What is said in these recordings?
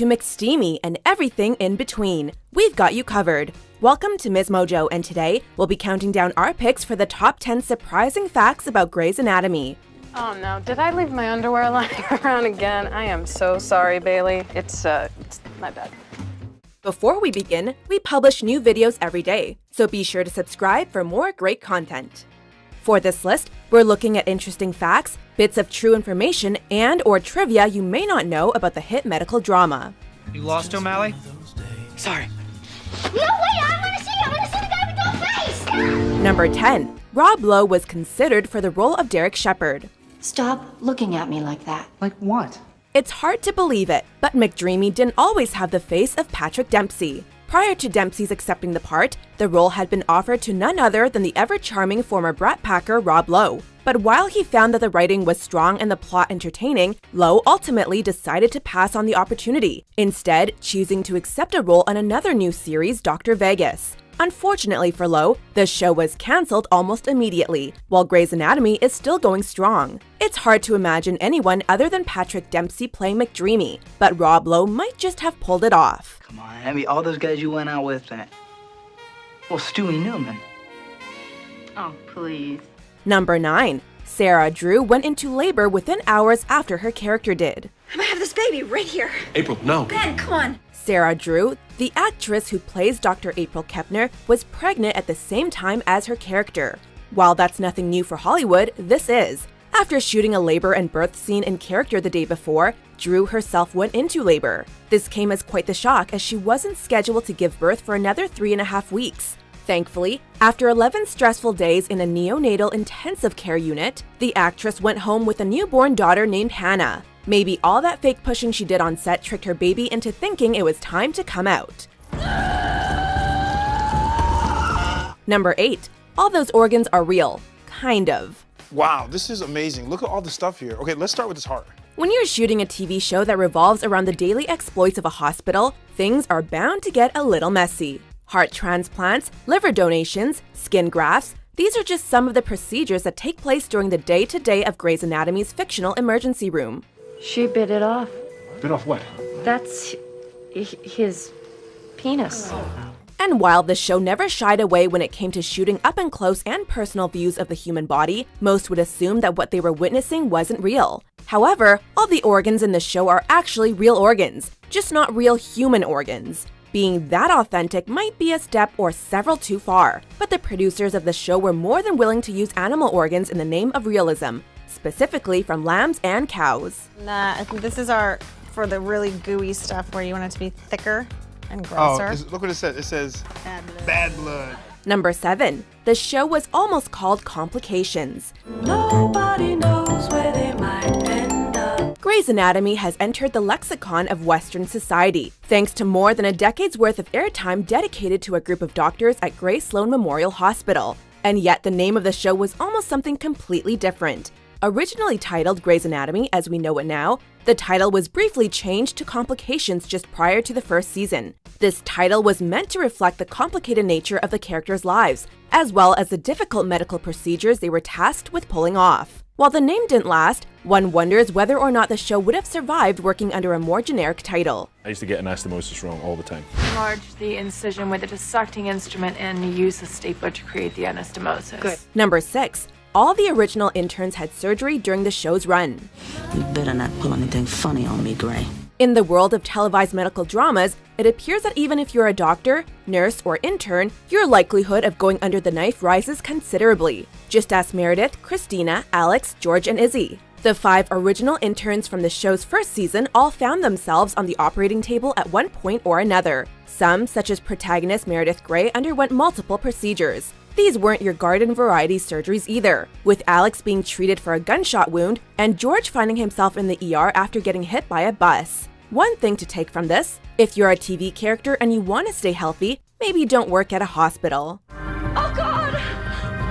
to McSteamy and everything in between. We've got you covered. Welcome to Ms. Mojo, and today we'll be counting down our picks for the top 10 surprising facts about Grey's Anatomy. Oh no, did I leave my underwear lying around again? I am so sorry, Bailey. It's my bad. Before we begin, we publish new videos every day, so be sure to subscribe for more great content. For this list, we're looking at interesting facts, bits of true information, and/or trivia you may not know about the hit medical drama. You lost O'Malley? Sorry. No, wait, I wanna see the guy with no face! Number 10. Rob Lowe was considered for the role of Derek Shepherd. Stop looking at me like that. Like what? It's hard to believe it, but McDreamy didn't always have the face of Patrick Dempsey. Prior to Dempsey's accepting the part, the role had been offered to none other than the ever-charming former Brat Packer Rob Lowe. But while he found that the writing was strong and the plot entertaining, Lowe ultimately decided to pass on the opportunity, instead choosing to accept a role on another new series, Dr. Vegas. Unfortunately for Lowe, the show was cancelled almost immediately, while Grey's Anatomy is still going strong. It's hard to imagine anyone other than Patrick Dempsey playing McDreamy, but Rob Lowe might just have pulled it off. Come on, I mean, all those guys you went out with, well, Stewie Newman. Oh, please. Number 9. Sarah Drew went into labor within hours after her character did. I'm gonna have this baby right here. April, no. Ben, come on. Sarah Drew, the actress who plays Dr. April Kepner, was pregnant at the same time as her character. While that's nothing new for Hollywood, this is. After shooting a labor and birth scene in character the day before, Drew herself went into labor. This came as quite the shock as she wasn't scheduled to give birth for another 3.5 weeks. Thankfully, after 11 stressful days in a neonatal intensive care unit, the actress went home with a newborn daughter named Hannah. Maybe all that fake pushing she did on set tricked her baby into thinking it was time to come out. Number 8. All those organs are real. Kind of. Wow, this is amazing. Look at all the stuff here. Okay, let's start with this heart. When you're shooting a TV show that revolves around the daily exploits of a hospital, things are bound to get a little messy. Heart transplants, liver donations, skin grafts, these are just some of the procedures that take place during the day-to-day of Grey's Anatomy's fictional emergency room. She bit it off. Bit off what? That's his penis. And while the show never shied away when it came to shooting up-and-close and personal views of the human body, most would assume that what they were witnessing wasn't real. However, all the organs in the show are actually real organs, just not real human organs. Being that authentic might be a step or several too far, but the producers of the show were more than willing to use animal organs in the name of realism, specifically from lambs and cows. Nah, I think this is for the really gooey stuff where you want it to be thicker and Oh, grosser. look what it says. It says bad blood. Number 7. The show was almost called Complications. Nobody knows where they might end up. Grey's Anatomy has entered the lexicon of Western society, thanks to more than a decade's worth of airtime dedicated to a group of doctors at Grey Sloan Memorial Hospital. And yet the name of the show was almost something completely different. Originally titled Grey's Anatomy as we know it now, the title was briefly changed to Complications just prior to the first season. This title was meant to reflect the complicated nature of the characters' lives, as well as the difficult medical procedures they were tasked with pulling off. While the name didn't last, one wonders whether or not the show would have survived working under a more generic title. I used to get anastomosis wrong all the time. Enlarge the incision with a dissecting instrument and use a stapler to create the anastomosis. Good. Number 6. All the original interns had surgery during the show's run. You better not pull anything funny on me, Grey. In the world of televised medical dramas, it appears that even if you're a doctor, nurse, or intern, your likelihood of going under the knife rises considerably. Just ask Meredith, Christina, Alex, George, and Izzy. The 5 original interns from the show's first season all found themselves on the operating table at one point or another. Some, such as protagonist Meredith Grey, underwent multiple procedures. These weren't your garden variety surgeries either, with Alex being treated for a gunshot wound and George finding himself in the ER after getting hit by a bus. One thing to take from this, if you're a TV character and you want to stay healthy, maybe don't work at a hospital. Oh God!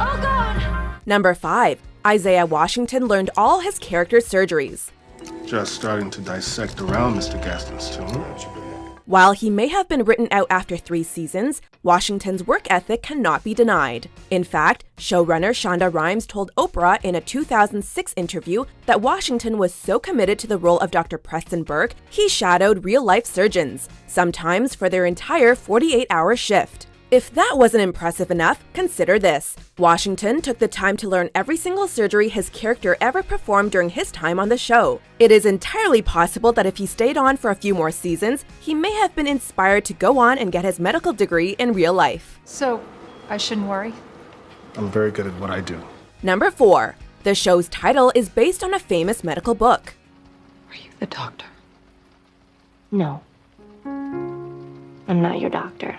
Oh God! Number 5. Isaiah Washington learned all his character's surgeries. Just starting to dissect around Mr. Gaston's tomb. While he may have been written out after 3 seasons, Washington's work ethic cannot be denied. In fact, showrunner Shonda Rhimes told Oprah in a 2006 interview that Washington was so committed to the role of Dr. Preston Burke, he shadowed real-life surgeons, sometimes for their entire 48-hour shift. If that wasn't impressive enough, consider this. Washington took the time to learn every single surgery his character ever performed during his time on the show. It is entirely possible that if he stayed on for a few more seasons, he may have been inspired to go on and get his medical degree in real life. So, I shouldn't worry? I'm very good at what I do. Number 4. The show's title is based on a famous medical book. Are you the doctor? No. I'm not your doctor.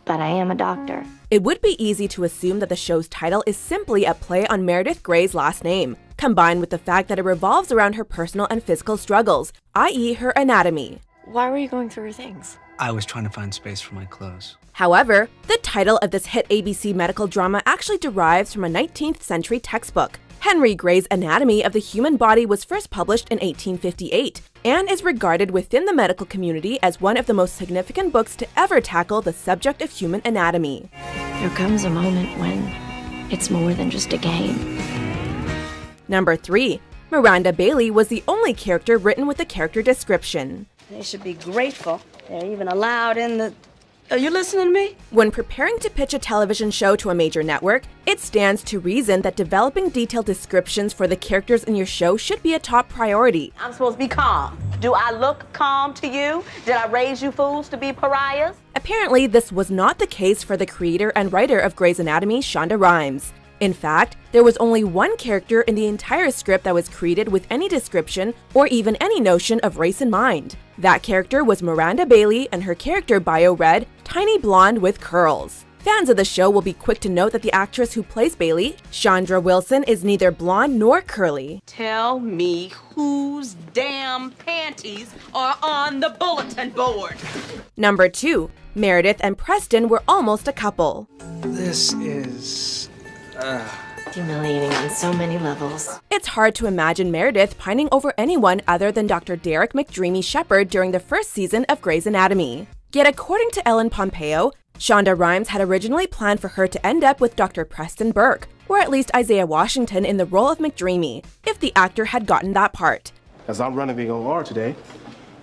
But I am a doctor. It would be easy to assume that the show's title is simply a play on Meredith Grey's last name, combined with the fact that it revolves around her personal and physical struggles, i.e. her anatomy. Why were you going through her things? I was trying to find space for my clothes. However, the title of this hit ABC medical drama actually derives from a 19th century textbook. Henry Grey's Anatomy of the Human Body was first published in 1858 and is regarded within the medical community as one of the most significant books to ever tackle the subject of human anatomy. There comes a moment when it's more than just a game. Number 3. Miranda Bailey was the only character written with a character description. They should be grateful they're even allowed in the... Are you listening to me? When preparing to pitch a television show to a major network, it stands to reason that developing detailed descriptions for the characters in your show should be a top priority. I'm supposed to be calm. Do I look calm to you? Did I raise you fools to be pariahs? Apparently, this was not the case for the creator and writer of Grey's Anatomy, Shonda Rhimes. In fact, there was only one character in the entire script that was created with any description or even any notion of race in mind. That character was Miranda Bailey, and her character bio read, "Tiny blonde with curls." Fans of the show will be quick to note that the actress who plays Bailey, Chandra Wilson, is neither blonde nor curly. Tell me whose damn panties are on the bulletin board. Number 2. Meredith and Preston were almost a couple. This is... Humiliating on so many levels. It's hard to imagine Meredith pining over anyone other than Dr. Derek McDreamy Shepherd during the first season of Grey's Anatomy. Yet according to Ellen Pompeo, Shonda Rhimes had originally planned for her to end up with Dr. Preston Burke, or at least Isaiah Washington in the role of McDreamy, if the actor had gotten that part. As I'm running the OR today,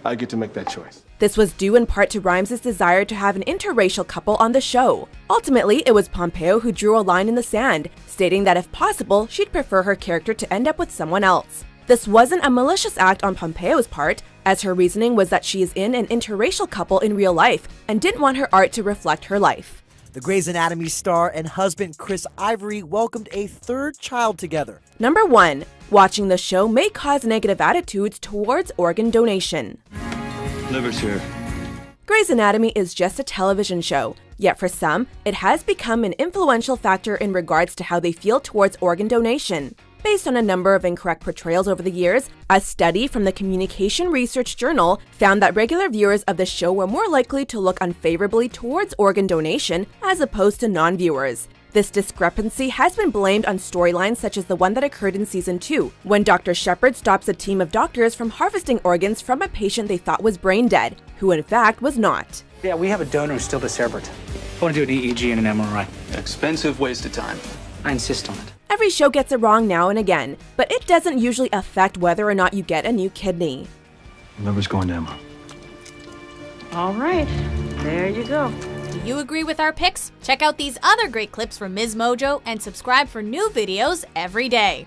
I get to make that choice. This was due in part to Rhimes' desire to have an interracial couple on the show. Ultimately, it was Pompeo who drew a line in the sand, stating that if possible, she'd prefer her character to end up with someone else. This wasn't a malicious act on Pompeo's part, as her reasoning was that she is in an interracial couple in real life and didn't want her art to reflect her life. The Grey's Anatomy star and husband Chris Ivory welcomed a third child together. Number 1. Watching the show may cause negative attitudes towards organ donation. Liver's here. Grey's Anatomy is just a television show, yet for some, it has become an influential factor in regards to how they feel towards organ donation. Based on a number of incorrect portrayals over the years, a study from the Communication Research Journal found that regular viewers of the show were more likely to look unfavorably towards organ donation as opposed to non-viewers. This discrepancy has been blamed on storylines such as the one that occurred in Season 2, when Dr. Shepherd stops a team of doctors from harvesting organs from a patient they thought was brain dead, who in fact was not. Yeah, we have a donor who's still dissevered. I want to do an EEG and an MRI. Expensive waste of time. I insist on it. Every show gets it wrong now and again, but it doesn't usually affect whether or not you get a new kidney. Liver's going to Emma. All right, there you go. Do you agree with our picks? Check out these other great clips from Ms. Mojo and subscribe for new videos every day.